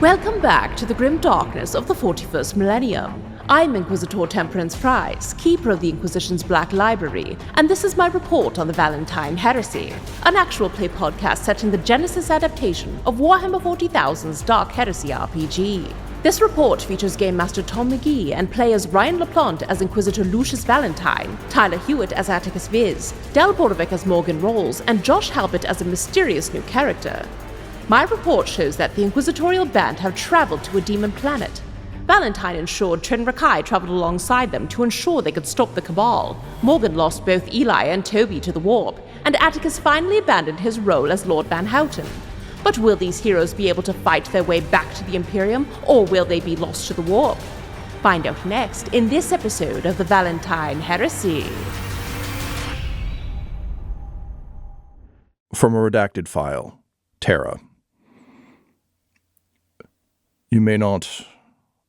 Welcome back to the grim darkness of the 41st millennium. I'm Inquisitor Temperance Price, keeper of the Inquisition's Black Library, and this is my report on the Valentyne Heresy, an actual play podcast set in the Genesis adaptation of Warhammer 40,000's Dark Heresy RPG. This report features Game Master Tom McGee and players Ryan LaPlante as Inquisitor Lucius Valentyne, Tyler Hewitt as Attikus Viz, Del Borovic as Morgan Rolls, and Josh Halbot as a mysterious new character. My report shows that the Inquisitorial band have traveled to a demon planet. Valentyne ensured Trin Rakai traveled alongside them to ensure they could stop the cabal. Morgan lost both Eli and Toby to the warp, and Attikus finally abandoned his role as Lord Van Houten. But will these heroes be able to fight their way back to the Imperium, or will they be lost to the warp? Find out next in this episode of the Valentyne Heresy. From a redacted file, Terra. You may not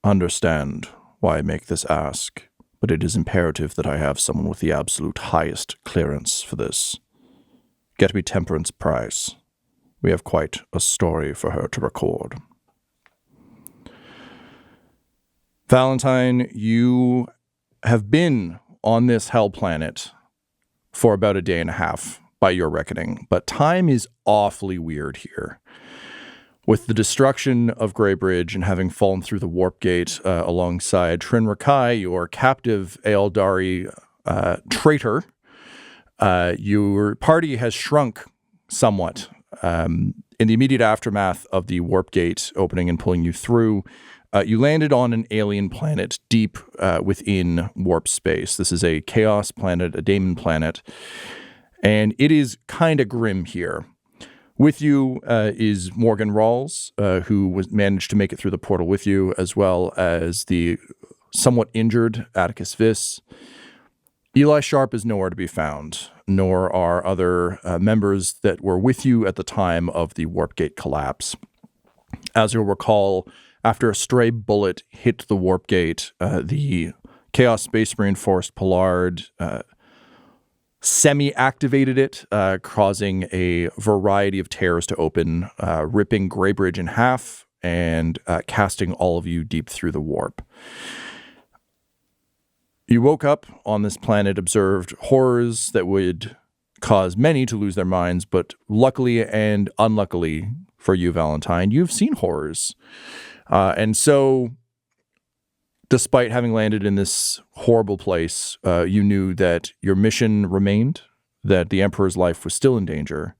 understand why I make this ask, but it is imperative that I have someone with the absolute highest clearance for this. Get me Temperance Price. We have quite a story for her to record. Valentyne, you have been on this hell planet for about a day and a half, by your reckoning, but time is awfully weird here. With the destruction of Greybridge and having fallen through the warp gate alongside Trin Rakai, your captive Ealdari traitor, your party has shrunk somewhat. In the immediate aftermath of the warp gate opening and pulling you through, you landed on an alien planet deep within warp space. This is a chaos planet, a daemon planet, and it is kind of grim here. With you is Morgan Rawls, who managed to make it through the portal with you, as well as the somewhat injured Attikus Viz. Eli Sharp is nowhere to be found, nor are other members that were with you at the time of the warp gate collapse. As you'll recall, after a stray bullet hit the warp gate, the Chaos Space Marine Forced Pollard semi-activated it, causing a variety of tears to open, ripping Greybridge in half and casting all of you deep through the warp. You woke up on this planet, observed horrors that would cause many to lose their minds, but luckily and unluckily for you, Valentyne, you've seen horrors. And so, despite having landed in this horrible place, you knew that your mission remained, that the Emperor's life was still in danger,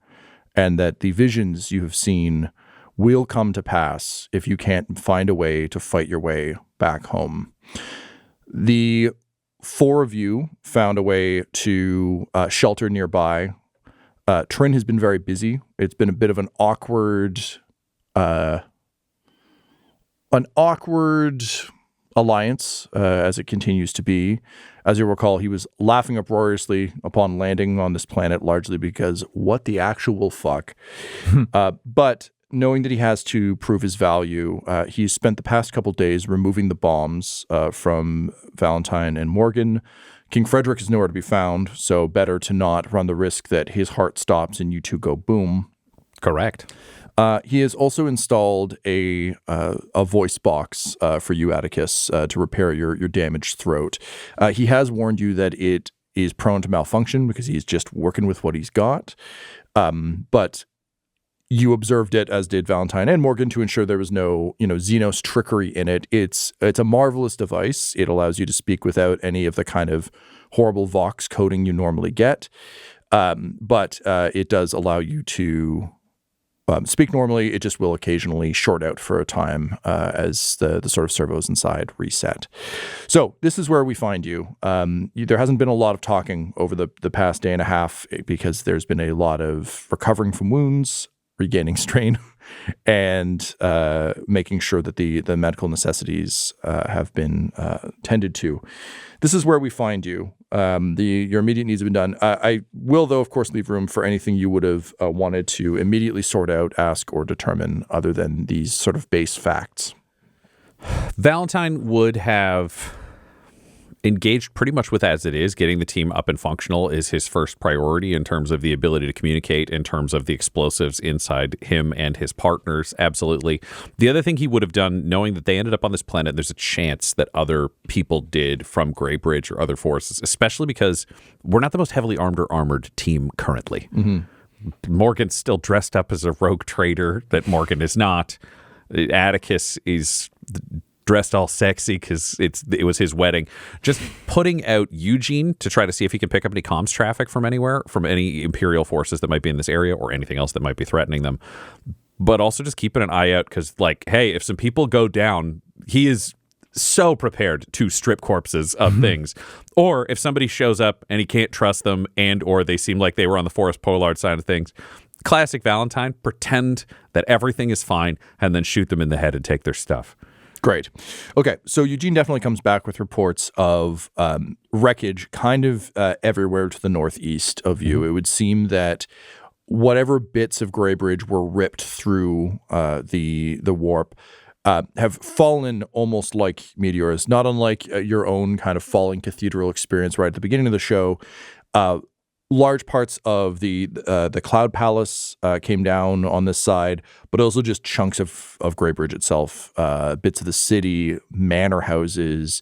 and that the visions you have seen will come to pass if you can't find a way to fight your way back home. The four of you found a way to shelter nearby. Trin has been very busy. It's been a bit of an awkward alliance, as it continues to be. As you recall, he was laughing uproariously upon landing on this planet, largely because what the actual fuck. But knowing that he has to prove his value, he's spent the past couple days removing the bombs from Valentyne and Morgan. King Frederick is nowhere to be found, so better to not run the risk that his heart stops and you two go boom. Correct. He has also installed a voice box for you, Attikus, to repair your damaged throat. He has warned you that it is prone to malfunction because he's just working with what he's got. But you observed it, as did Valentyne and Morgan, to ensure there was no, Xenos trickery in it. It's a marvelous device. It allows you to speak without any of the kind of horrible Vox coding you normally get. But it does allow you to speak normally. It just will occasionally short out for a time as the sort of servos inside reset. So this is where we find you. There hasn't been a lot of talking over the past day and a half because there's been a lot of recovering from wounds, regaining strain, and making sure that the medical necessities have been tended to. This is where we find you. Your immediate needs have been done. I will, though, of course, leave room for anything you would have wanted to immediately sort out, ask, or determine other than these sort of base facts. Valentyne would have engaged pretty much with as it is. Getting the team up and functional is his first priority in terms of the ability to communicate, in terms of the explosives inside him and his partners. Absolutely. The other thing he would have done, knowing that they ended up on this planet, there's a chance that other people did from Greybridge or other forces, especially because we're not the most heavily armed or armored team currently. Morgan's still dressed up as a rogue trader that Morgan is not. Attikus is dressed all sexy because it was his wedding. Just putting out Eugene to try to see if he can pick up any comms traffic from anywhere, from any Imperial forces that might be in this area or anything else that might be threatening them. But also just keeping an eye out because, like, hey, if some people go down, he is so prepared to strip corpses of things. Or if somebody shows up and he can't trust them and or they seem like they were on the Forest Pollard side of things, classic Valentyne, pretend that everything is fine and then shoot them in the head and take their stuff. Great. Okay, so Eugene definitely comes back with reports of wreckage kind of everywhere to the northeast of you. It would seem that whatever bits of Greybridge were ripped through the warp have fallen almost like meteors, not unlike your own kind of falling cathedral experience right at the beginning of the show. Large parts of the Cloud Palace came down on this side, but also just chunks of Greybridge itself, bits of the city, manor houses,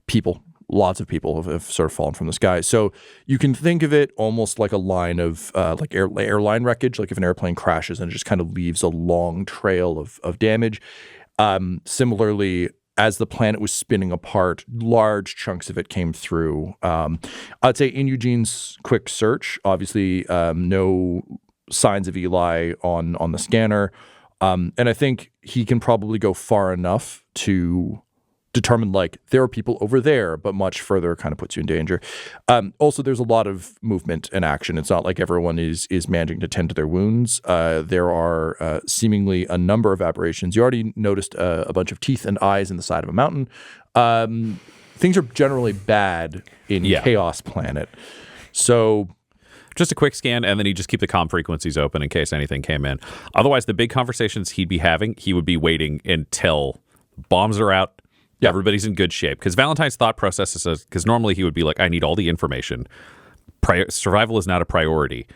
people. Lots of people have sort of fallen from the sky. So you can think of it almost like a line of like airline wreckage, like if an airplane crashes and it just kind of leaves a long trail of damage. Similarly, as the planet was spinning apart, large chunks of it came through. I'd say in Eugene's quick search, obviously no signs of Eli on the scanner. And I think he can probably go far enough to determine, like, there are people over there, but much further kind of puts you in danger. Also, there's a lot of movement and action. It's not like everyone is managing to tend to their wounds. There are seemingly a number of aberrations. You already noticed a bunch of teeth and eyes in the side of a mountain. Things are generally bad in Chaos Planet. So just a quick scan, and then he'd just keep the comm frequencies open in case anything came in. Otherwise, the big conversations he'd be having, he would be waiting until bombs are out, everybody's in good shape. Because Valentyne's thought process is, because normally he would be like, I need all the information. Survival is not a priority.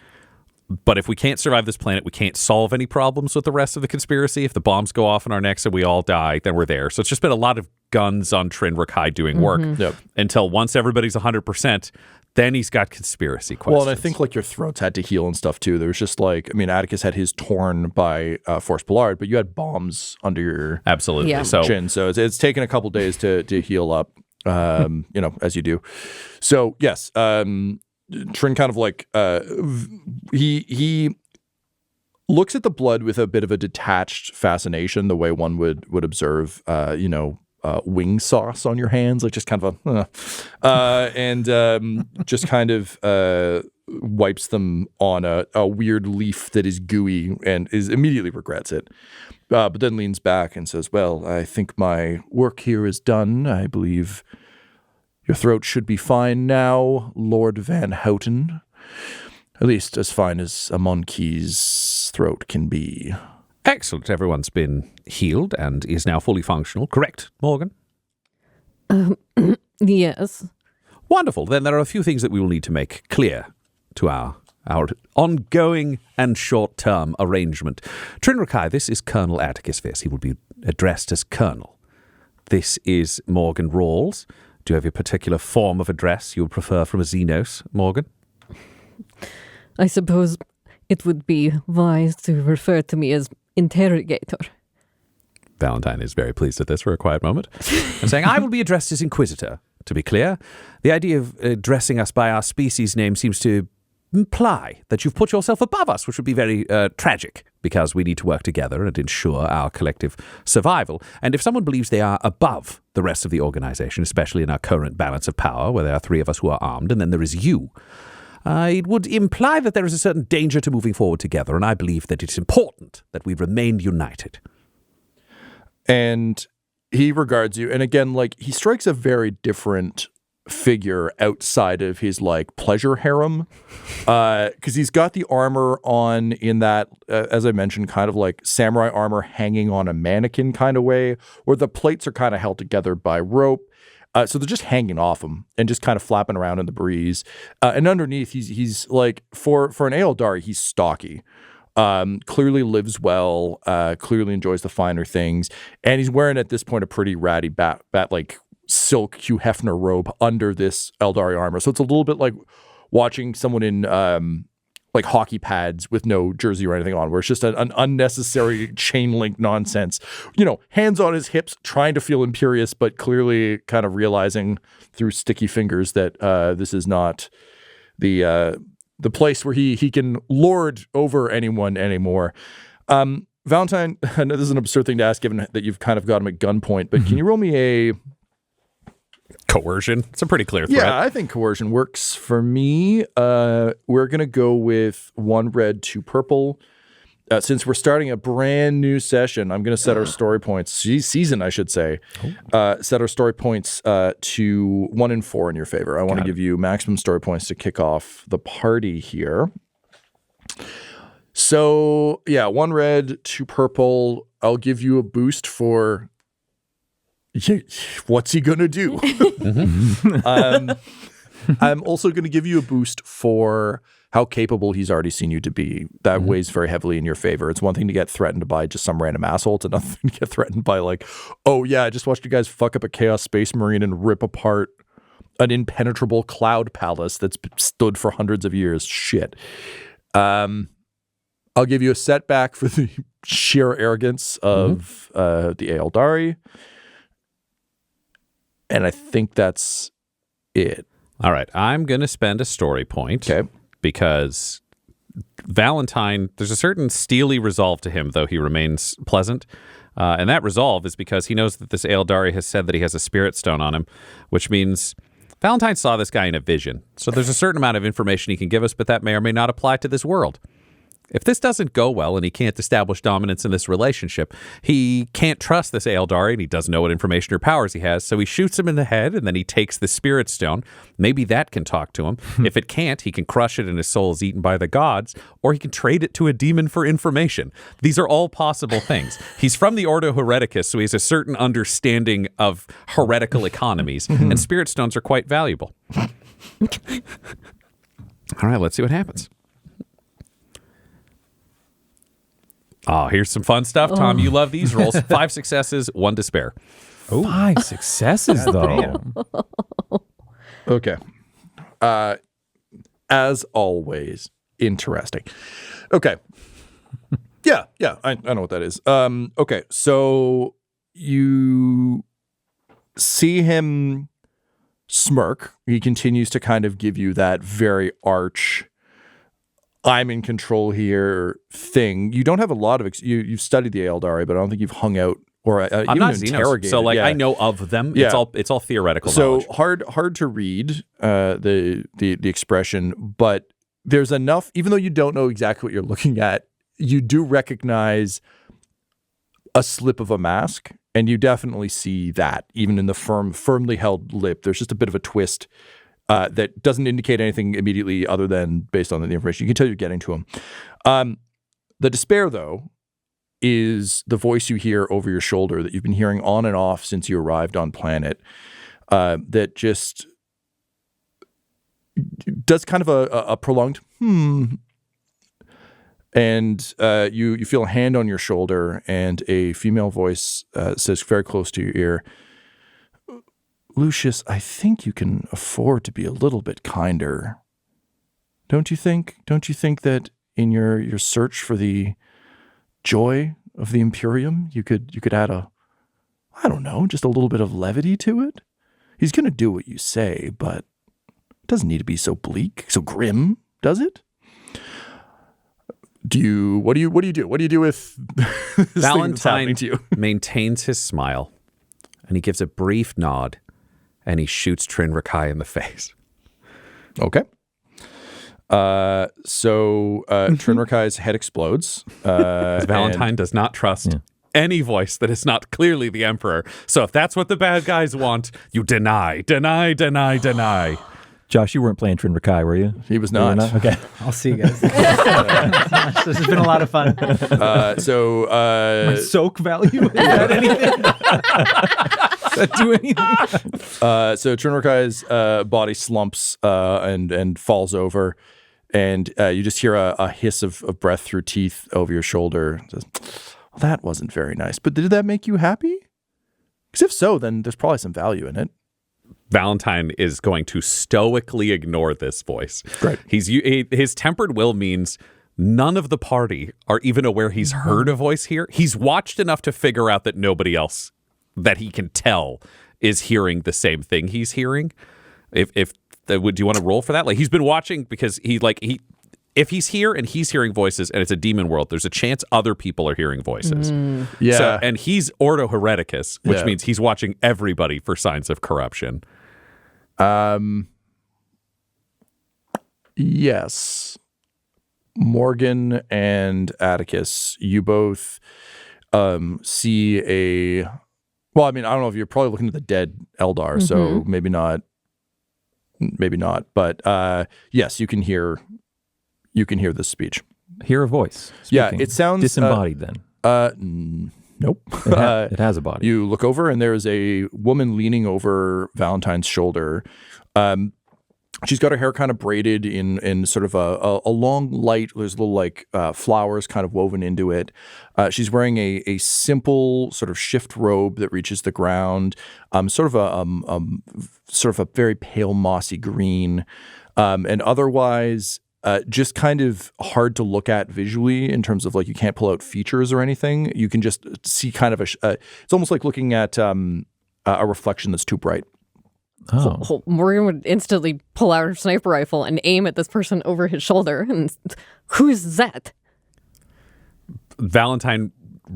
But if we can't survive this planet, we can't solve any problems with the rest of the conspiracy. If the bombs go off in our necks and we all die, then we're there. So it's just been a lot of guns on Trin Rakai doing work until once everybody's 100%, then he's got conspiracy questions. Well, and I think like your throats had to heal and stuff too. There was just like, I mean, Attikus had his torn by Force Pollard, but you had bombs under your chin. So it's taken a couple days to heal up, you know, as you do. So yes, Trin kind of like he looks at the blood with a bit of a detached fascination, the way one would observe, you know, wing sauce on your hands, like just kind of and just kind of wipes them on a weird leaf that is gooey and immediately regrets it, but then leans back and says, well, I think my work here is done. I believe your throat should be fine now, Lord Van Houten. At least as fine as a monkey's throat can be. Excellent. Everyone's been healed and is now fully functional. Correct, Morgan? Yes. Wonderful. Then there are a few things that we will need to make clear to our ongoing and short-term arrangement. Trin Rakai, this is Colonel Attikus Viss. He will be addressed as Colonel. This is Morgan Rawls. Do you have a particular form of address you would prefer from a Xenos, Morgan? I suppose it would be wise to refer to me as Interrogator. Valentyne is very pleased at this for a quiet moment. And saying, I will be addressed as Inquisitor, to be clear. The idea of addressing us by our species name seems to imply that you've put yourself above us, which would be very tragic, because we need to work together and ensure our collective survival. And if someone believes they are above the rest of the organization, especially in our current balance of power, where there are three of us who are armed, and then there is you, it would imply that there is a certain danger to moving forward together, and I believe that it's important that we remain united. And he regards you, and again, like, he strikes a very different figure outside of his, like, pleasure harem, because he's got the armor on in that, as I mentioned, kind of like samurai armor hanging on a mannequin kind of way, where the plates are kind of held together by rope. So they're just hanging off him and just kind of flapping around in the breeze. And underneath, he's like, for an Eldari, he's stocky. Clearly lives well, clearly enjoys the finer things. And he's wearing at this point a pretty ratty bat like silk Hugh Hefner robe under this Eldari armor. So it's a little bit like watching someone in like hockey pads with no jersey or anything on, where it's just an unnecessary chain link nonsense. Hands on his hips, trying to feel imperious, but clearly kind of realizing through sticky fingers that this is not the place where he can lord over anyone anymore. Valentyne, I know this is an absurd thing to ask given that you've kind of got him at gunpoint, but can you roll me a... Coercion? It's a pretty clear threat. Yeah, I think coercion works for me. We're going to go with 1 red, 2 purple. Since we're starting a brand new session, I'm going to set our story points, season, I should say, set our story points to 1 and 4 in your favor. I want to give you maximum story points to kick off the party here. So, 1 red, 2 purple. I'll give you a boost for what's he going to do? I'm also going to give you a boost for how capable he's already seen you to be. That weighs very heavily in your favor. It's one thing to get threatened by just some random asshole. It's another thing to get threatened by like, oh yeah, I just watched you guys fuck up a Chaos Space Marine and rip apart an impenetrable cloud palace that's stood for hundreds of years. Shit. I'll give you a setback for the sheer arrogance of the Eldari. And I think that's it. All right. I'm going to spend a story point. Okay. Because Valentyne, there's a certain steely resolve to him, though he remains pleasant. And that resolve is because he knows that this Eldari has said that he has a spirit stone on him, which means Valentyne saw this guy in a vision. So there's a certain amount of information he can give us, but that may or may not apply to this world. If this doesn't go well and he can't establish dominance in this relationship, he can't trust this Eldari and he doesn't know what information or powers he has, so he shoots him in the head and then he takes the spirit stone. Maybe that can talk to him. If it can't, he can crush it and his soul is eaten by the gods, or he can trade it to a demon for information. These are all possible things. He's from the Ordo Hereticus, so he has a certain understanding of heretical economies, and spirit stones are quite valuable. All right, let's see what happens. Oh, here's some fun stuff. Tom, you love these rolls. 5 successes, 1 despair. Ooh. 5 successes, though. Okay. As always, interesting. Okay. Yeah, I know what that is. Okay, so you see him smirk. He continues to kind of give you that very arch, I'm in control here thing. You don't have a lot of you've studied the Eldari, but I don't think you've hung out or I'm even not interrogated. So like I know of them. Yeah. It's all theoretical so knowledge. hard to read the expression, but there's enough. Even though you don't know exactly what you're looking at, you do recognize a slip of a mask, and you definitely see that even in the firmly held lip. There's just a bit of a twist. That doesn't indicate anything immediately other than based on the information. You can tell you're getting to him. The despair, though, is the voice you hear over your shoulder that you've been hearing on and off since you arrived on planet, that just does kind of a prolonged and you feel a hand on your shoulder and a female voice says very close to your ear, Lucius, I think you can afford to be a little bit kinder. Don't you think? Don't you think that in your search for the joy of the Imperium, you could add just a little bit of levity to it? He's going to do what you say, but it doesn't need to be so bleak, so grim, does it? What do you do? What do you do with this thing that's happening to you? Maintains his smile, and he gives a brief nod. And he shoots Trin Rakai in the face. Okay. So Trin Rakai's head explodes. Valentyne does not trust any voice that is not clearly the Emperor. So if that's what the bad guys want, you deny. Josh, you weren't playing Trin Rakai, were you? He was not. Okay. I'll see you guys. This has been a lot of fun. My soak value? Is that anything? that do anything? So Trin Rakai's body slumps and falls over, and you just hear a hiss of breath through teeth over your shoulder. It says, well, that wasn't very nice, but did that make you happy? Because if so, then there's probably some value in it. Valentyne is going to stoically ignore this voice. Right. His tempered will means none of the party are even aware he's heard a voice here. He's watched enough to figure out that nobody else that he can tell is hearing the same thing he's hearing. Do you want to roll for that? Like, he's been watching because if he's here and he's hearing voices and it's a demon world, there's a chance other people are hearing voices. Yeah. So, and he's Ordo Hereticus, which means he's watching everybody for signs of corruption. Yes. Morgan and Attikus, you both see a... Well, I mean, I don't know if you're probably looking at the dead Eldar, so maybe not. But yes, you can hear this speech. Hear a voice. Yeah, speaking. it sounds disembodied then. Nope. It has a body. You look over and there's a woman leaning over Valentyne's shoulder. She's got her hair kind of braided in sort of a long light. There's little like flowers kind of woven into it. She's wearing a simple sort of shift robe that reaches the ground. Sort of a very pale mossy green, and otherwise just kind of hard to look at visually in terms of like you can't pull out features or anything. You can just see kind of it's almost like looking at a reflection that's too bright. Oh. Morgan would instantly pull out her sniper rifle and aim at this person over his shoulder. And who's that? Valentyne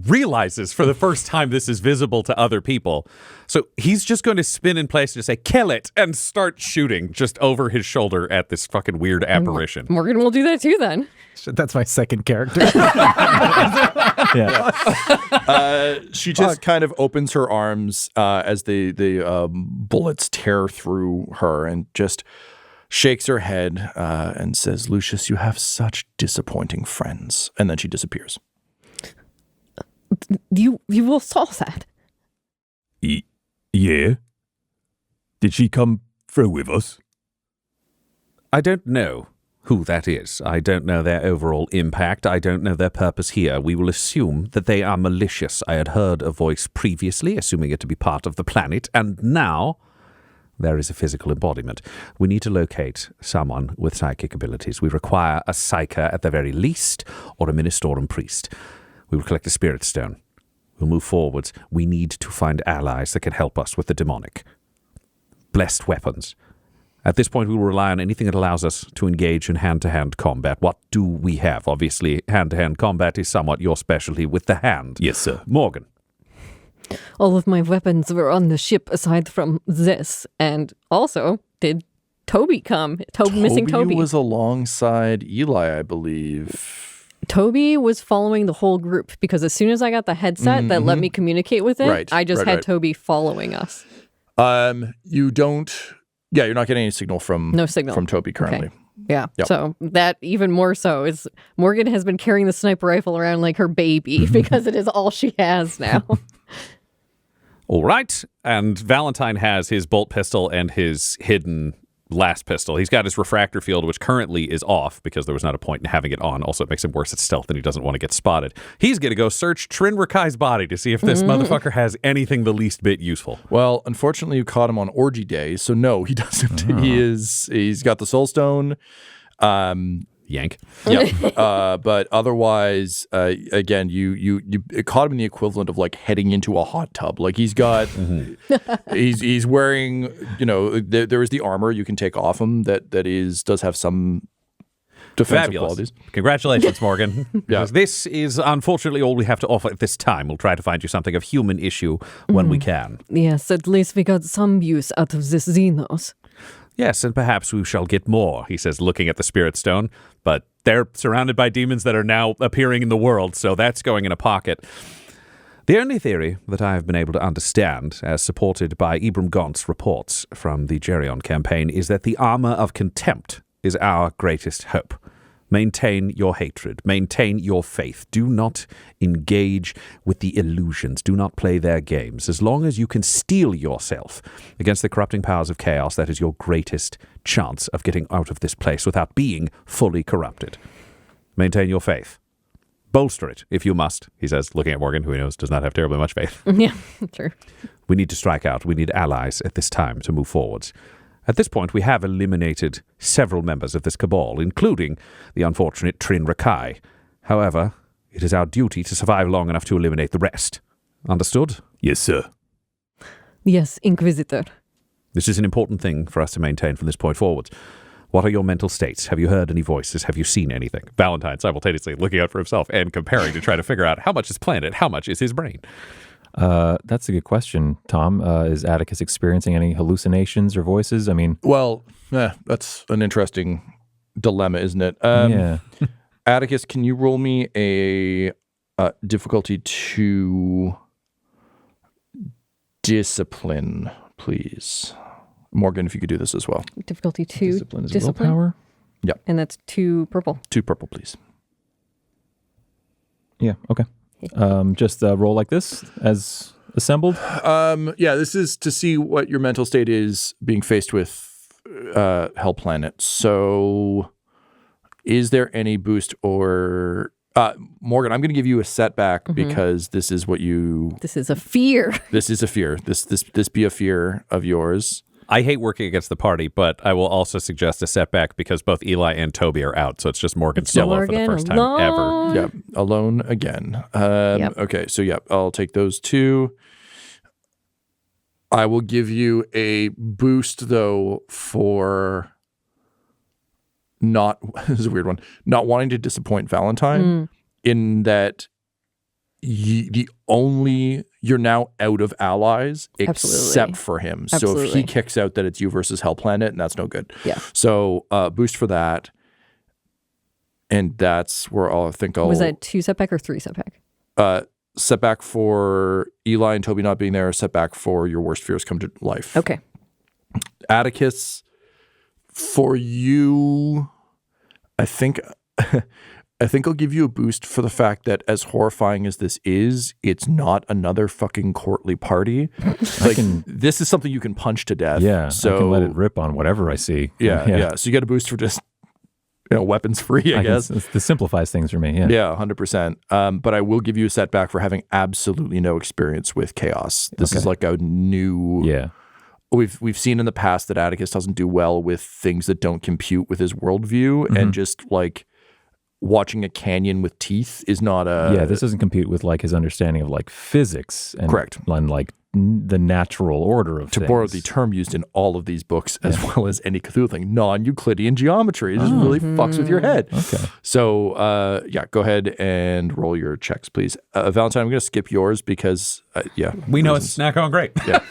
realizes for the first time this is visible to other people. So he's just going to spin in place and just say, kill it, and start shooting just over his shoulder at this fucking weird apparition. Morgan will do that too then. That's my second character. She just kind of opens her arms as the bullets tear through her and just shakes her head and says, Lucius, you have such disappointing friends. And then she disappears. You all saw that? Yeah. Did she come through with us? I don't know who that is. I don't know their overall impact. I don't know their purpose here. We will assume that they are malicious. I had heard a voice previously, assuming it to be part of the planet, and now there is a physical embodiment. We need to locate someone with psychic abilities. We require a psyker at the very least, or a ministorum priest. We will collect a spirit stone. We'll move forwards. We need to find allies that can help us with the demonic. Blessed weapons. At this point, we will rely on anything that allows us to engage in hand-to-hand combat. What do we have? Obviously, hand-to-hand combat is somewhat your specialty with the hand. Yes, sir. Morgan. All of my weapons were on the ship aside from this. And also, did Toby come? Missing Toby was alongside Eli, I believe. Toby was following the whole group because as soon as I got the headset that let me communicate with it, I just had Toby following us. You don't... Yeah, you're not getting any signal from Toby currently. Okay. Yeah. Yep. So that even more so is Morgan has been carrying the sniper rifle around like her baby because it is all she has now. All right. And Valentyne has his bolt pistol and his hidden last pistol. He's got his refractor field, which currently is off because there was not a point in having it on. Also, it makes him worse at stealth and he doesn't want to get spotted. He's going to go search Trin Rakai's body to see if this motherfucker has anything the least bit useful. Well, unfortunately, you caught him on orgy day, so no, he doesn't. He's got the soul stone. Yank. Yeah. But otherwise, again, you caught him in the equivalent of like heading into a hot tub. Like he's got, he's wearing, there is the armor you can take off him that does have some defensive qualities. Congratulations, Morgan. Yeah. This is unfortunately all we have to offer at this time. We'll try to find you something of human issue when we can. Yes, at least we got some use out of this Xenos. Yes, and perhaps we shall get more, he says, looking at the Spirit Stone. But they're surrounded by demons that are now appearing in the world, so that's going in a pocket. The only theory that I have been able to understand, as supported by Ibram Gaunt's reports from the Geryon campaign, is that the armor of contempt is our greatest hope. Maintain your hatred. Maintain your faith. Do not engage with the illusions. Do not play their games. As long as you can steel yourself against the corrupting powers of chaos, that is your greatest chance of getting out of this place without being fully corrupted. Maintain your faith. Bolster it, if you must, he says, looking at Morgan, who he knows does not have terribly much faith. Yeah, true. We need to strike out. We need allies at this time to move forwards. At this point, we have eliminated several members of this cabal, including the unfortunate Trin Rakai. However, it is our duty to survive long enough to eliminate the rest. Understood? Yes, sir. Yes, Inquisitor. This is an important thing for us to maintain from this point forwards. What are your mental states? Have you heard any voices? Have you seen anything? Valentyne simultaneously looking out for himself and comparing to try to figure out how much is planet, how much is his brain. That's a good question, Tom. Is Attikus experiencing any hallucinations or voices? I mean, Well, that's an interesting dilemma, isn't it? yeah. Attikus, can you roll me a difficulty 2 discipline, please? Morgan, if you could do this as well. Difficulty 2. Discipline is willpower. And that's 2 purple. 2 purple, please. Yeah. Okay. Just roll like this as assembled. Yeah, this is to see what your mental state is being faced with Hell Planet. So is there any boost or Morgan, I'm going to give you a setback because this is what you This is a fear. This is a fear. This be a fear of yours. I hate working against the party, but I will also suggest a setback because both Eli and Toby are out, so it's just Morgan solo for the first time ever. Yeah, alone again. Yep. Okay, so yeah, I'll take those 2. I will give you a boost though for not this is a weird one. Not wanting to disappoint Valentyne in that you're now out of allies except for him. So if Absolutely. he kicks out that it's you versus Hell Planet, and that's no good. Yeah. So boost for that. And that's where I think I'll... Was that 2 setback or 3 setback? Setback for Eli and Toby not being there, setback for your worst fears come to life. Okay. Attikus, for you, I think I'll give you a boost for the fact that as horrifying as this is, it's not another fucking courtly party. This is something you can punch to death. Yeah. So I can let it rip on whatever I see. Yeah. So you get a boost for just weapons free, I guess. This simplifies things for me. Yeah. Yeah, 100%. But I will give you a setback for having absolutely no experience with chaos. This is like a new. Yeah. We've seen in the past that Attikus doesn't do well with things that don't compute with his worldview, and just like watching a canyon with teeth is not a... Yeah, this doesn't compute with like his understanding of like physics and, Correct. and like the natural order of to things. borrow the term used in all of these books, as well as any Cthulhu thing, non-Euclidean geometry. It just really fucks with your head. Okay. So, go ahead and roll your checks, please. Valentyne, I'm going to skip yours because, We know it's not going great. Yeah.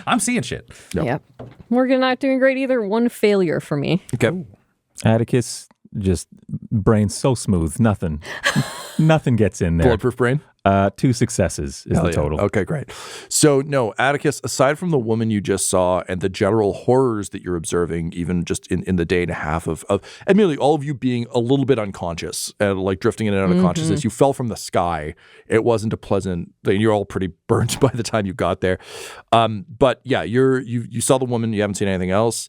I'm seeing shit. Yep. Morgan not doing great either. 1 failure for me. Okay. Attikus, just brain so smooth. Nothing gets in there. Bulletproof brain? 2 successes is Hell the yeah. total. Okay, great. So, no, Attikus, aside from the woman you just saw and the general horrors that you're observing, even just in the day and a half of admittedly, all of you being a little bit unconscious and like drifting in and out of consciousness, you fell from the sky. It wasn't a pleasant thing. You're all pretty burnt by the time you got there. But yeah, you saw the woman. You haven't seen anything else.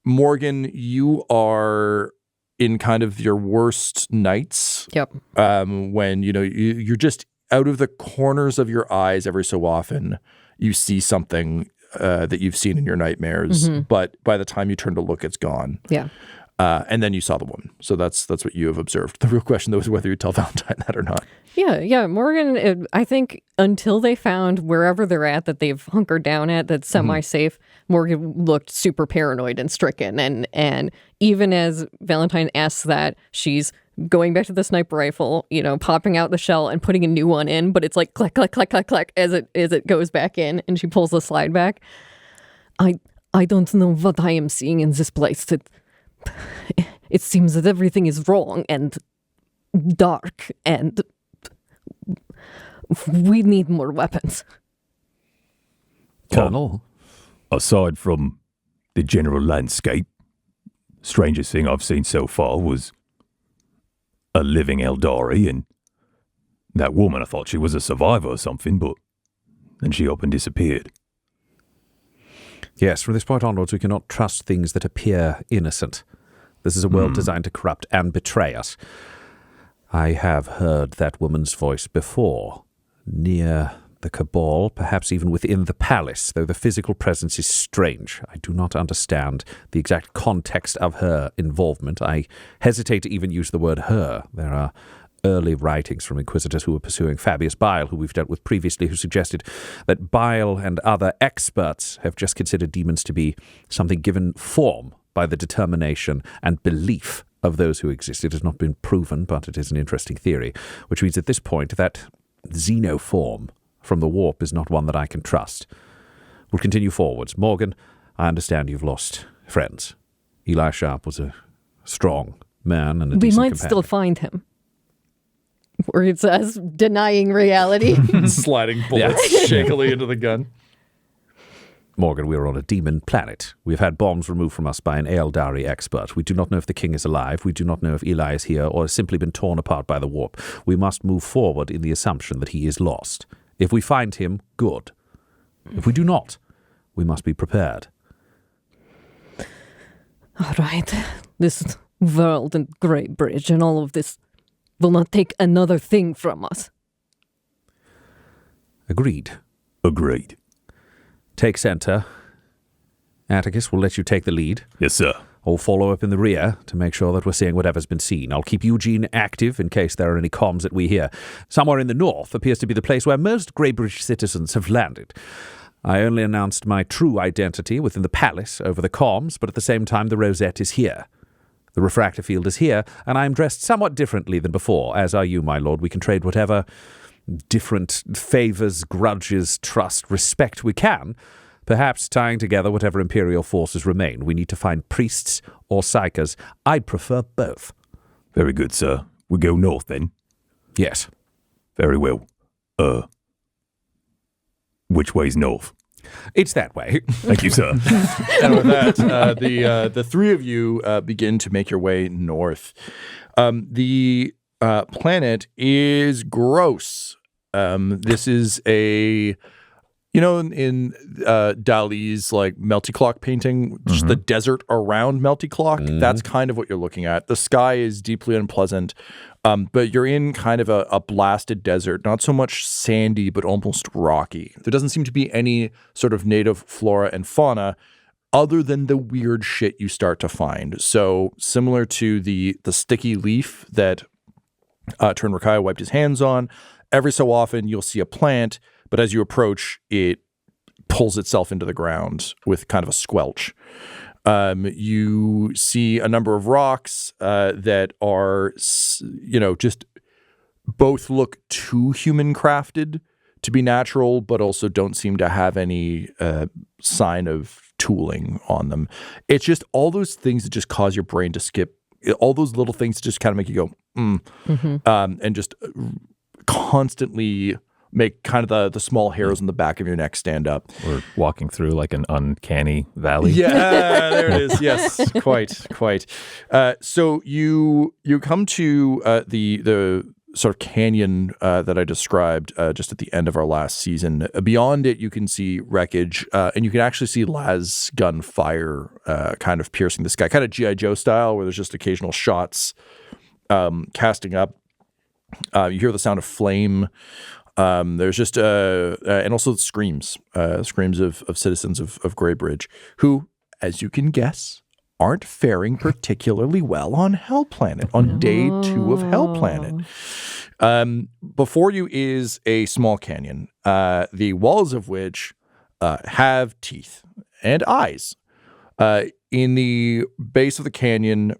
Morgan, you are in kind of your worst nights. Yep. When you're just out of the corners of your eyes every so often, you see something that you've seen in your nightmares, but by the time you turn to look, it's gone. Yeah. And then you saw the woman. So that's what you have observed. The real question, though, is whether you tell Valentyne that or not. Yeah. Morgan, I think until they found wherever they're at that they've hunkered down at that's semi-safe, Morgan looked super paranoid and stricken. And even as Valentyne asks that, she's going back to the sniper rifle, popping out the shell and putting a new one in, but it's like click, click, click, click, click as it goes back in, and she pulls the slide back. I don't know what I am seeing in this place. It seems that everything is wrong and dark, and we need more weapons. Colonel? Aside from the general landscape, Strangest thing I've seen so far was a living Eldari, and that woman, I thought she was a survivor or something, but then she up and disappeared. Yes, from this point onwards, we cannot trust things that appear innocent. This is a world designed to corrupt and betray us. I have heard that woman's voice before, near the cabal, perhaps even within the palace, though the physical presence is strange. I do not understand the exact context of her involvement. I hesitate to even use the word her. There are early writings from inquisitors who were pursuing Fabius Bile, who we've dealt with previously, who suggested that Bile and other experts have just considered demons to be something given form by the determination and belief of those who exist. It has not been proven, but it is an interesting theory, which means at this point that xenoform from the warp is not one that I can trust. We'll continue forwards. Morgan, I understand you've lost friends. Eli Sharp was a strong man and a We decent might companion. still find him. Where it says denying reality. Sliding bullets shakily into the gun. Morgan, we are on a demon planet. We've had bombs removed from us by an Eldari expert. We do not know if the king is alive. We do not know if Eli is here or has simply been torn apart by the warp. We must move forward in the assumption that he is lost. If we find him, good. If we do not, we must be prepared. All right. This world and Great Bridge and all of this will not take another thing from us. Agreed. Agreed. Take center. Attikus will let you take the lead. Yes, sir. I'll follow up in the rear to make sure that we're seeing whatever's been seen. I'll keep Eugene active in case there are any comms that we hear. Somewhere in the north appears to be the place where most Greybridge citizens have landed. I only announced my true identity within the palace over the comms, but at the same time the rosette is here. The refractor field is here, and I am dressed somewhat differently than before, as are you, my lord. We can trade whatever different favors, grudges, trust, respect we can, perhaps tying together whatever Imperial forces remain. We need to find priests or psychers. I'd prefer both. Very good, sir. We go north, then? Yes. Very well. Which way's north? It's that way. Thank you, sir. And with that, the three of you begin to make your way north. The planet is gross. This is a, in Dali's like Melty Clock painting, just the desert around Melty Clock. That's kind of what you're looking at. The sky is deeply unpleasant, but you're in kind of a blasted desert, not so much sandy, but almost rocky. There doesn't seem to be any sort of native flora and fauna other than the weird shit you start to find. So similar to the sticky leaf that Trin Rakai wiped his hands on, every so often you'll see a plant, but as you approach, it pulls itself into the ground with kind of a squelch. You see a number of rocks that are, just both look too human crafted to be natural, but also don't seem to have any sign of tooling on them. It's just all those things that just cause your brain to skip, all those little things that just kind of make you go, and just constantly make kind of the small hairs on the back of your neck stand up. We're walking through like an uncanny valley. Yeah, there it is. Yes, quite. So you come to the sort of canyon that I described just at the end of our last season. Beyond it, you can see wreckage, and you can actually see las gun fire kind of piercing the sky, kind of G.I. Joe style, where there's just occasional shots casting up. You hear the sound of flame. There's just and also screams of citizens of Greybridge who, as you can guess, aren't faring particularly well on Hell Planet on day 2 of Hell Planet. Before you is a small canyon, the walls of which have teeth and eyes. In the base of the canyon,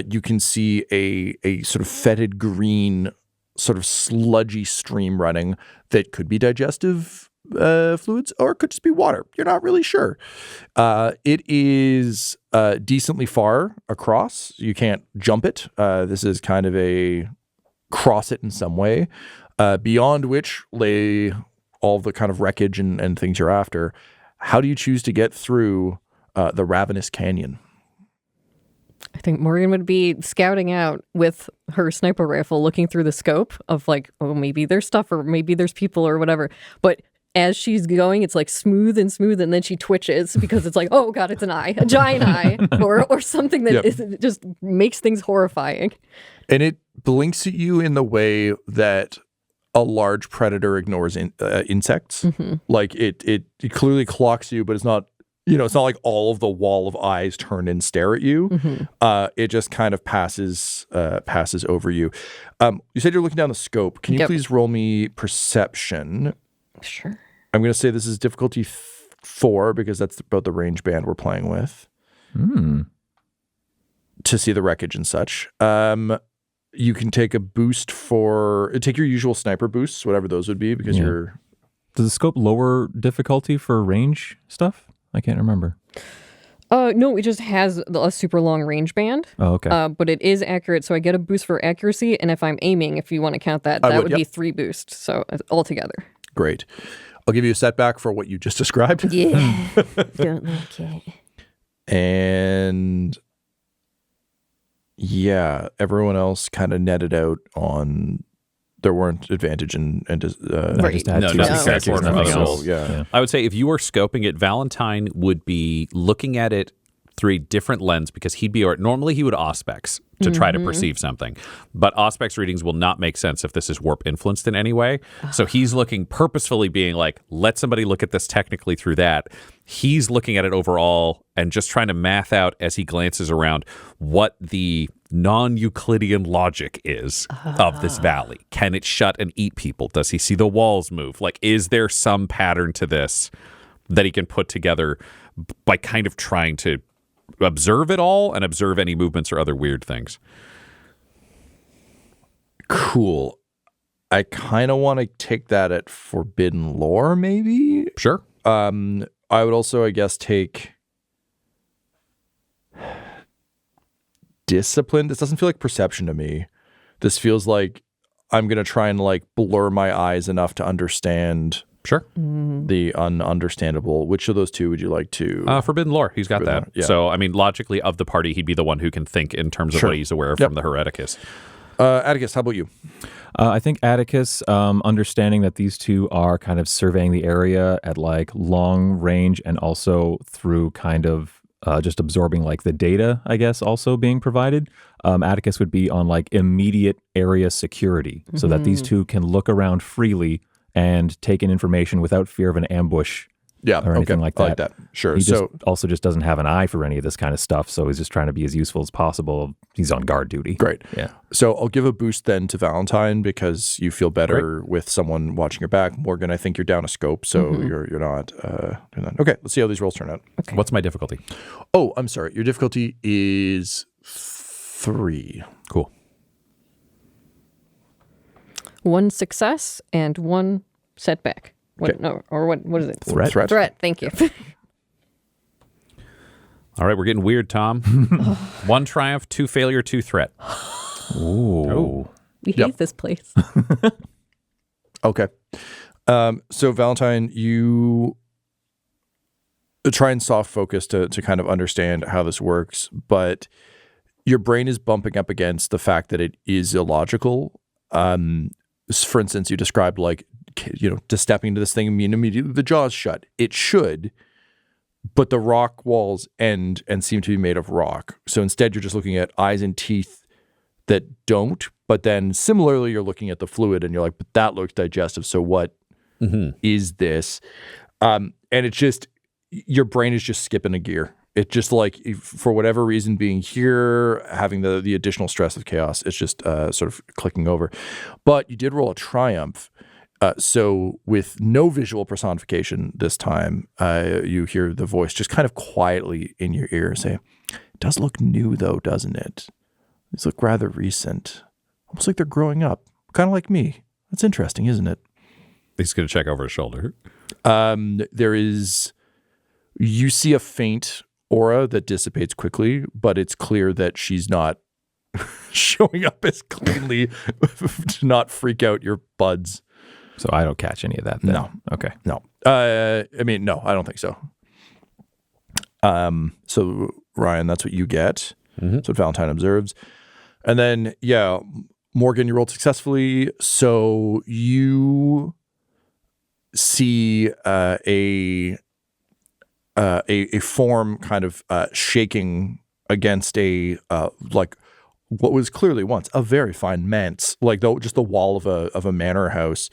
you can see a sort of fetid green, sort of sludgy stream running that could be digestive fluids or it could just be water. You're not really sure. It is decently far across. You can't jump it. This is kind of a cross it in some way, beyond which lay all the kind of wreckage and things you're after. How do you choose to get through the Ravenous Canyon? I think Morgan would be scouting out with her sniper rifle, looking through the scope of like, oh, maybe there's stuff or maybe there's people or whatever. But as she's going, it's like smooth, and then she twitches because it's like, oh God, it's an eye, a giant eye, or something that just makes things horrifying. And it blinks at you in the way that a large predator ignores insects. Like it clearly clocks you, but it's not, it's not like all of the wall of eyes turn and stare at you. It just kind of passes over you. You said you're looking down the scope. Can you please roll me perception? Sure. I'm going to say this is difficulty 4 because that's about the range band we're playing with. To see the wreckage and such. You can take a boost take your usual sniper boosts, whatever those would be, because you're... Does the scope lower difficulty for range stuff? I can't remember. No, it just has a super long range band. Oh, okay. But it is accurate, so I get a boost for accuracy, and if I'm aiming, if you want to count that, that would be 3 boosts, so altogether. Great. I'll give you a setback for what you just described. Yeah. Don't like it. And yeah, everyone else kind of netted out on there weren't advantage and Right. nothing else. Yeah. I would say if you were scoping it, Valentyne would be looking at it through a different lens because normally he would auspex to try to perceive something. But auspex readings will not make sense if this is warp influenced in any way. So he's looking purposefully being like, let somebody look at this technically through that. He's looking at it overall and just trying to math out as he glances around what the non-Euclidean logic is of this valley. Can it shut and eat people? Does he see the walls move? Like, is there some pattern to this that he can put together by kind of trying to observe it all and observe any movements or other weird things? Cool. I kind of want to take that at forbidden lore, maybe. Sure. I would also, I guess, take discipline. This doesn't feel like perception to me. This feels like I'm going to try and like blur my eyes enough to understand Sure. the ununderstandable. Which of those two would you like to? Forbidden lore. He's got that. Yeah. So, I mean, logically, of the party, he'd be the one who can think in terms of what he's aware of from the Hereticus. Attikus, how about you? I think Attikus, understanding that these two are kind of surveying the area at like long range and also through kind of just absorbing like the data, I guess, also being provided. Attikus would be on like immediate area security so that these two can look around freely and take in information without fear of an ambush or anything like that. I like that. Sure. He also just doesn't have an eye for any of this kind of stuff, so he's just trying to be as useful as possible. He's on guard duty. Great. Yeah. So I'll give a boost then to Valentyne because you feel better with someone watching your back. Morgan, I think you're down a scope, so you're not. Okay, let's see how these rolls turn out. Okay. What's my difficulty? Oh, I'm sorry. Your difficulty is 3. Cool. 1 success and 1 setback. What is it? Threat. Thank you. All right, we're getting weird, Tom. 1 triumph, 2 failure, 2 threat. Ooh. We hate this place. Okay. So Valentyne, you try and soft focus to kind of understand how this works, but your brain is bumping up against the fact that it is illogical. For instance, you described like, just stepping into this thing and immediately the jaws shut. It should, but the rock walls end and seem to be made of rock. So instead, you're just looking at eyes and teeth that don't. But then similarly, you're looking at the fluid and you're like, but that looks digestive. So what is this? And it's just, your brain is just skipping a gear. It's just like, for whatever reason, being here, having the additional stress of chaos, it's just sort of clicking over. But you did roll a triumph. So with no visual personification this time, you hear the voice just kind of quietly in your ear say, "It does look new though, doesn't it? These look rather recent. Almost like they're growing up. Kind of like me. That's interesting, isn't it?" He's going to check over his shoulder. You see a faint aura that dissipates quickly, but it's clear that she's not showing up as cleanly to not freak out your buds. So I don't catch any of that then? No. Okay. No. No, I don't think so. So Ryan, that's what you get. That's what Valentyne observes. And then, Morgan, you rolled successfully. So you see a form kind of shaking against a what was clearly once a very fine manse, like just the wall of a manor house.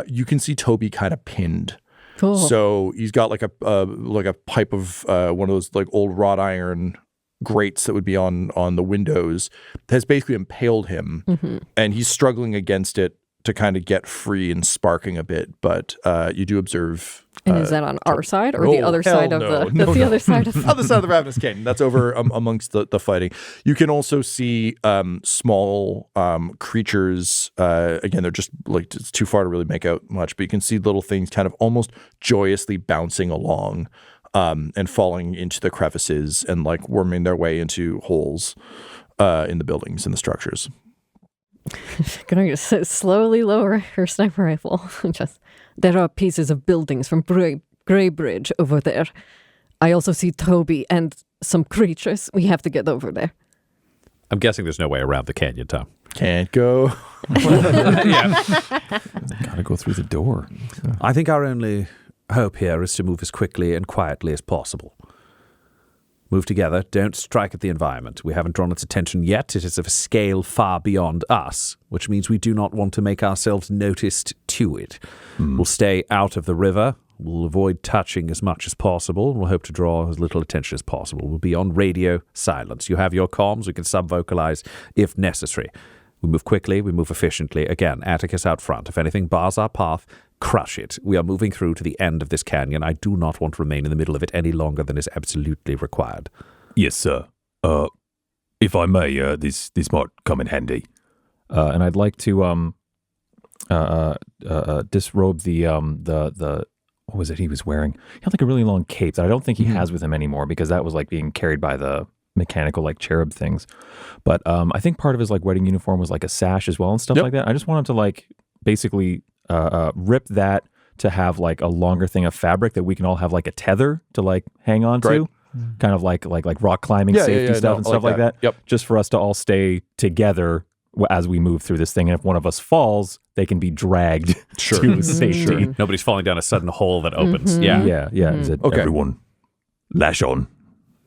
You can see Toby kind of pinned. Cool. So he's got like a pipe of one of those like old wrought iron grates that would be on the windows, has basically impaled him, and he's struggling against it to kind of get free and sparking a bit. But you do observe. And is that on our side or the other side of the other side of other side of the Ravenous Canyon? That's over amongst the fighting. You can also see small creatures. Again, they're just like it's too far to really make out much, but you can see little things kind of almost joyously bouncing along and falling into the crevices and like worming their way into holes in the buildings and the structures. Gonna just slowly lower her sniper rifle. There are pieces of buildings from Grey Bridge over there. I also see Toby and some creatures. We have to get over there. I'm guessing there's no way around the canyon, Tom. Can't go. Gotta go through the door. I think our only hope here is to move as quickly and quietly as possible. Move together, don't strike at the environment. We haven't drawn its attention yet. It is of a scale far beyond us, which means we do not want to make ourselves noticed to it. We'll stay out of the river. We'll avoid touching as much as possible. We'll hope to draw as little attention as possible. We'll be on radio silence. You have your comms. We can sub-vocalize if necessary. We move quickly. We move efficiently. Again, Attikus out front. If anything bars our path, crush it. We are moving through to the end of this canyon. I do not want to remain in the middle of it any longer than is absolutely required. Yes, sir. If I may, this might come in handy. And I'd like to disrobe the what was it he was wearing? He had like a really long cape that I don't think he has with him anymore because that was like being carried by the mechanical like cherub things. But I think part of his like wedding uniform was like a sash as well and stuff like that. I just wanted to like basically rip that to have like a longer thing of fabric that we can all have like a tether to like hang on to, kind of like rock climbing safety stuff and stuff like that. Yep. Just for us to all stay together as we move through this thing. And if one of us falls, they can be dragged to safety. Nobody's falling down a sudden hole that opens. Yeah. Is it Everyone, lash on.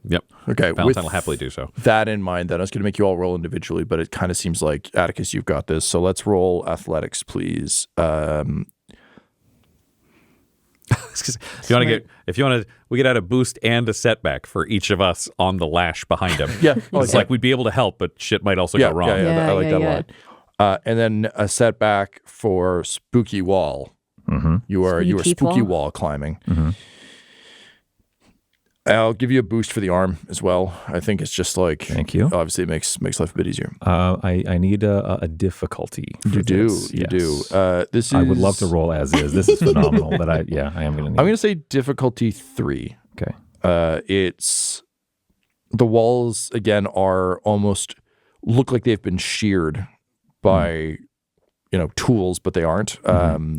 Yep. Okay. Valentyne will happily do so. That in mind, then I was going to make you all roll individually, but it kind of seems like Attikus, you've got this. So let's roll athletics, please. If you want to, we could add a boost and a setback for each of us on the lash behind him. It's like we'd be able to help, but shit might also go wrong. I like that a lot. And then a setback for spooky wall. You are spooky wall climbing. I'll give you a boost for the arm as well. I think it's just like, thank you. Obviously, it makes life a bit easier. I need a difficulty. You do. This is. I would love to roll as is. This is phenomenal. But I am going to. I'm going to say difficulty 3. Okay. It's the walls again are almost look like they've been sheared by tools, but they aren't.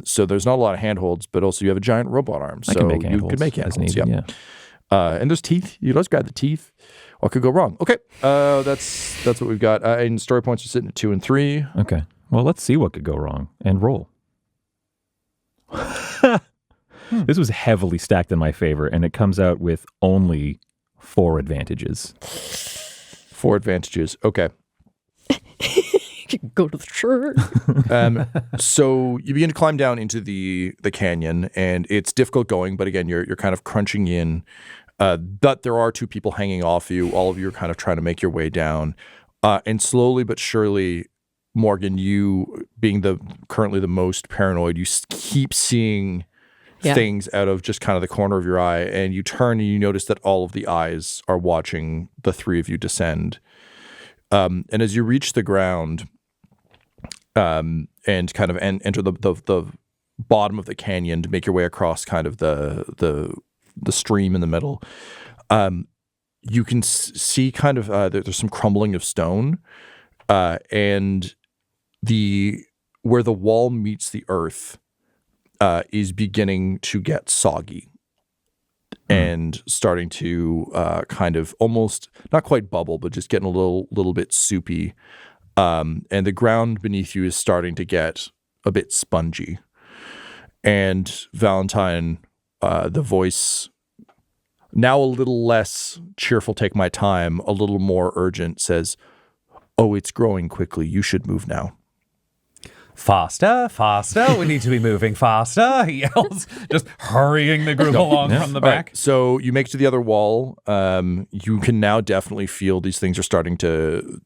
So there's not a lot of handholds, but also you have a giant robot arm. So you could make handholds. Yeah. And there's teeth. You just grab the teeth. What could go wrong? Okay. That's what we've got. And story points are sitting at 2 and 3. Okay. Well, let's see what could go wrong and roll. This was heavily stacked in my favor, and it comes out with only 4 advantages. 4 advantages. Okay. Go to the church. So you begin to climb down into the canyon, and it's difficult going, but again, you're kind of crunching in. But there are 2 people hanging off you. All of you are kind of trying to make your way down. And slowly but surely, Morgan, you being currently the most paranoid, you keep seeing things out of just kind of the corner of your eye, and you turn and you notice that all of the eyes are watching the 3 of you descend. And as you reach the ground, and kind of enter the bottom of the canyon to make your way across kind of the stream in the middle, you can see kind of there's some crumbling of stone, and where the wall meets the earth is beginning to get soggy. and starting to kind of almost not quite bubble, but just getting a little bit soupy. And the ground beneath you is starting to get a bit spongy. And Valentyne, the voice, now a little less cheerful, take my time, a little more urgent, says, "Oh, it's growing quickly. You should move now." Faster, faster. We need to be moving faster, he yells, just hurrying the group along from the back. Right, so you make it to the other wall. You can now definitely feel these things are starting to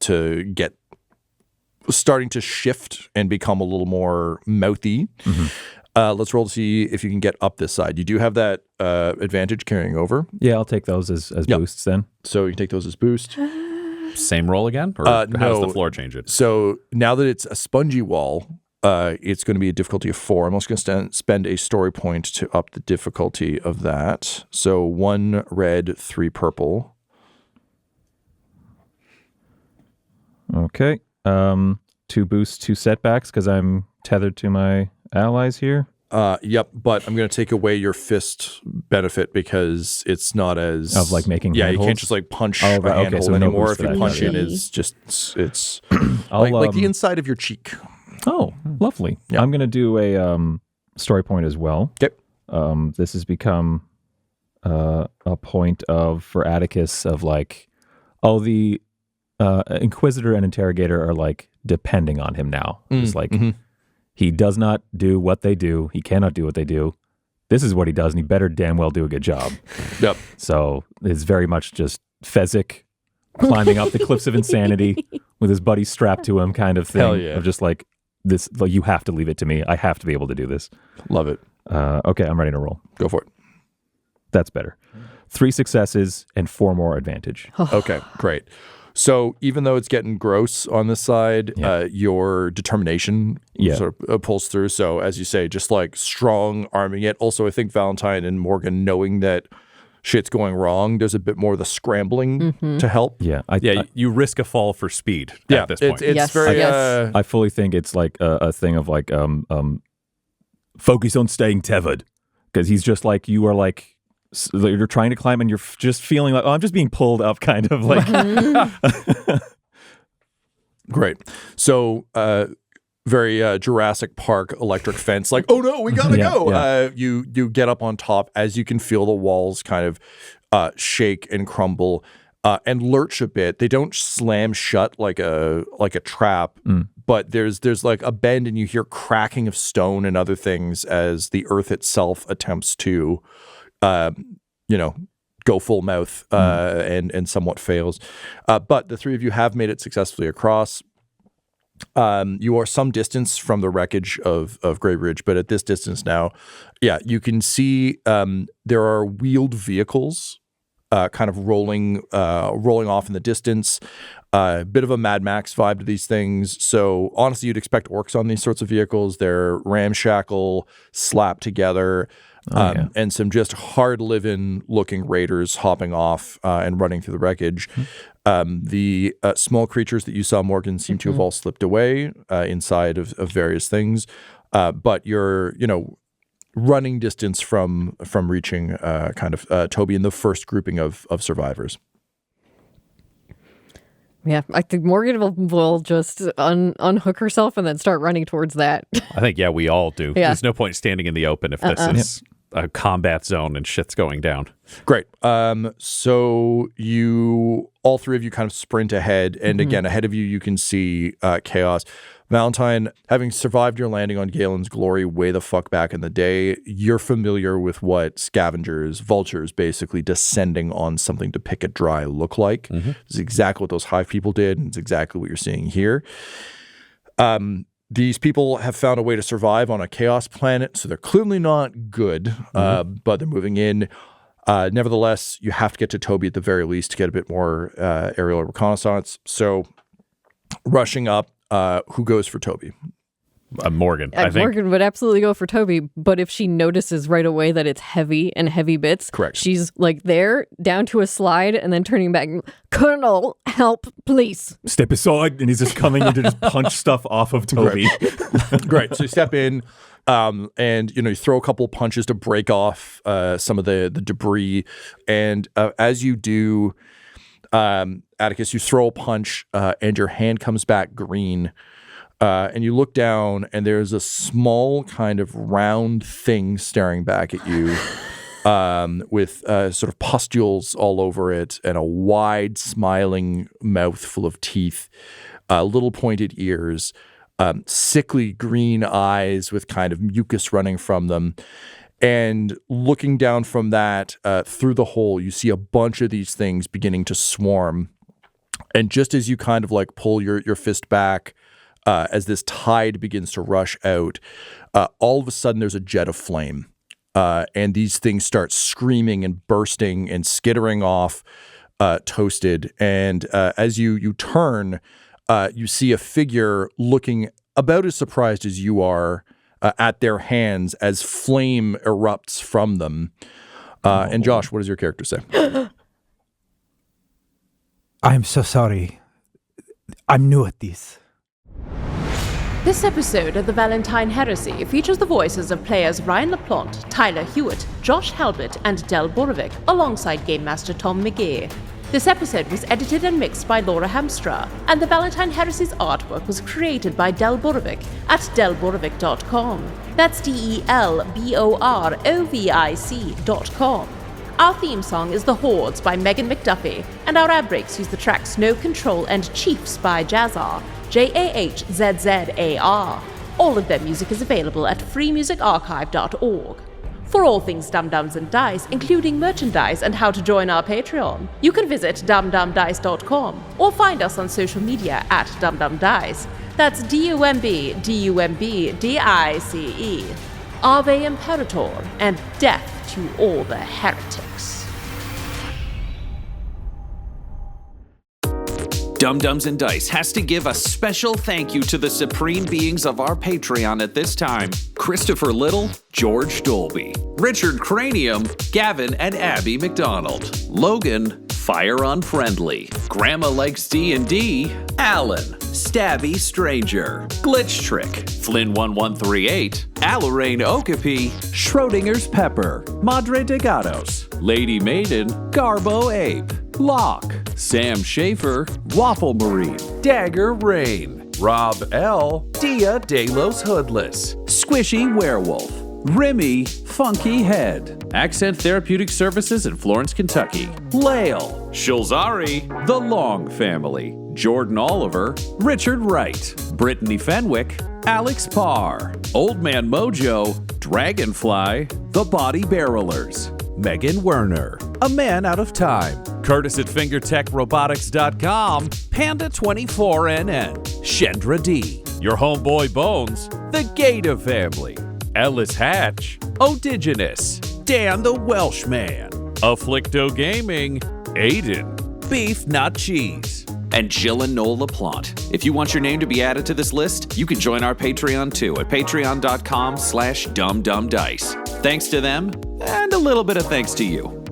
shift and become a little more mouthy. Let's roll to see if you can get up this side. You do have that advantage carrying over. Yeah, I'll take those as boosts then. So you can take those as boost. Same roll again? Or how does the floor change it? So now that it's a spongy wall, it's going to be a difficulty of 4. I'm also going to spend a story point to up the difficulty of that. So 1 red, 3 purple. Okay. 2 boosts, 2 setbacks because I'm tethered to my allies here. Yep, but I'm going to take away your fist benefit because it's not as of like making you handholds? can't just like punch Oh, a right, handhold so no anymore. boost If for you that. punch in, Really? it's just it's I'll, like the inside of your cheek. Oh, lovely. Yeah. I'm going to do a story point as well. Okay. This has become a point for Attikus of like, oh, the Inquisitor and Interrogator are like depending on him now. It's like he does not do what they do. He cannot do what they do. This is what he does, and he better damn well do a good job. Yep. So it's very much just Fezzik climbing up the cliffs of insanity with his buddy strapped to him kind of thing. Hell yeah. Of just like, this, like, you have to leave it to me. I have to be able to do this. Love it. Okay, I'm ready to roll. Go for it. That's better. 3 successes and 4 more advantage. Okay, great. So even though it's getting gross on this side, your determination sort of pulls through. So as you say, just like strong arming it. Also, I think Valentyne and Morgan knowing that shit's going wrong, there's a bit more of the scrambling to help. Yeah. You risk a fall for speed at this point. It's Yes. very... Yes. I fully think it's like a thing of like, focus on staying tethered. Because he's just like, you are like, you're trying to climb and you're just feeling like, oh, I'm just being pulled up kind of like. Great. So very Jurassic Park electric fence, like, oh no, we gotta go. Yeah. You get up on top as you can feel the walls kind of shake and crumble and lurch a bit. They don't slam shut like a trap, but there's like a bend and you hear cracking of stone and other things as the earth itself attempts to go full mouth and somewhat fails. But the 3 of you have made it successfully across. You are some distance from the wreckage of Grey Ridge, but at this distance now, you can see there are wheeled vehicles kind of rolling off in the distance. A bit of a Mad Max vibe to these things. So honestly, you'd expect orcs on these sorts of vehicles. They're ramshackle, slapped together. And some just hard-living looking raiders hopping off and running through the wreckage. The small creatures that you saw, Morgan, seem to have all slipped away inside of various things. But you're, running distance from reaching Toby in the first grouping of survivors. Yeah, I think Morgan will just unhook herself and then start running towards that. I think, we all do. Yeah. There's no point standing in the open if this is a combat zone and shit's going down. Great. So all 3 of you kind of sprint ahead. And again, ahead of you, you can see chaos. Valentyne, having survived your landing on Galen's Glory way the fuck back in the day, you're familiar with what scavengers, vultures, basically descending on something to pick it dry look like. It's exactly what those hive people did, and it's exactly what you're seeing here. These people have found a way to survive on a chaos planet, so they're clearly not good, but they're moving in. Nevertheless, you have to get to Toby at the very least to get a bit more aerial reconnaissance. So rushing up, who goes for Toby? Morgan, I think. Morgan would absolutely go for Toby, but if she notices right away that it's heavy and heavy bits, correct, she's like there, down to a slide, and then turning back. Colonel, help, please. Step aside, and he's just coming in to just punch stuff off of Toby. Great. So you step in, And you throw a couple punches to break off some of the debris. And as you do, Attikus, you throw a punch, and your hand comes back green. And you look down, and there's a small kind of round thing staring back at you, with sort of pustules all over it, and a wide, smiling mouth full of teeth, little pointed ears. Sickly green eyes with kind of mucus running from them. And looking down from that through the hole, you see a bunch of these things beginning to swarm. And just as you kind of like pull your fist back, as this tide begins to rush out, all of a sudden there's a jet of flame. And these things start screaming and bursting and skittering off, toasted. And as you turn, you see a figure looking about as surprised as you are at their hands as flame erupts from them. And Josh, what does your character say? I'm so sorry. I'm new at this. This episode of the Valentyne Heresy features the voices of players Ryan LaPlante, Tyler Hewitt, Josh Halbot, and Del Borovic, alongside Game Master Tom McGee. This episode was edited and mixed by Laura Hamstra, and the Valentyne Heresy's artwork was created by Del Borovic at delborovic.com. That's DELBOROVIC.com. Our theme song is The Hordes by Megan McDuffie, and our ad breaks use the tracks No Control and Chiefs by Jazzar, JAHZZAR. All of their music is available at freemusicarchive.org. For all things Dum-Dums and Dice, including merchandise and how to join our Patreon, you can visit dumdumdice.com or find us on social media at dumdumdice. That's DUMBDICE. Ave Imperator, and death to all the heretics. Dum-Dums and Dice has to give a special thank you to the supreme beings of our Patreon at this time: Christopher Little, George Dolby, Richard Cranium, Gavin and Abby McDonald, Logan, Fire Unfriendly, Grandma Likes D&D, Alan, Stabby Stranger, Glitch Trick, Flynn1138, Alarain Okapi, Schrodinger's Pepper, Madre de Gatos, Lady Maiden, Garbo Ape, Locke, Sam Schaefer, Waffle Marine, Dagger Rain, Rob L, Dia De Los Hoodless, Squishy Werewolf, Remy Funky Head, Accent Therapeutic Services in Florence, Kentucky, Lael, Shulzari, The Long Family, Jordan Oliver, Richard Wright, Brittany Fenwick, Alex Parr, Old Man Mojo, Dragonfly, The Body Barrelers, Megan Werner, A Man Out of Time, Curtis at FingerTechRobotics.com, Panda24NN, Shendra D, Your Homeboy Bones, The Gator Family, Ellis Hatch, Odigenous, Dan the Welshman, Afflicto Gaming, Aiden, Beef Not Cheese, and Jill and Noel LaPlante. If you want your name to be added to this list, you can join our Patreon too at patreon.com/dumdumdice. Thanks to them, and a little bit of thanks to you.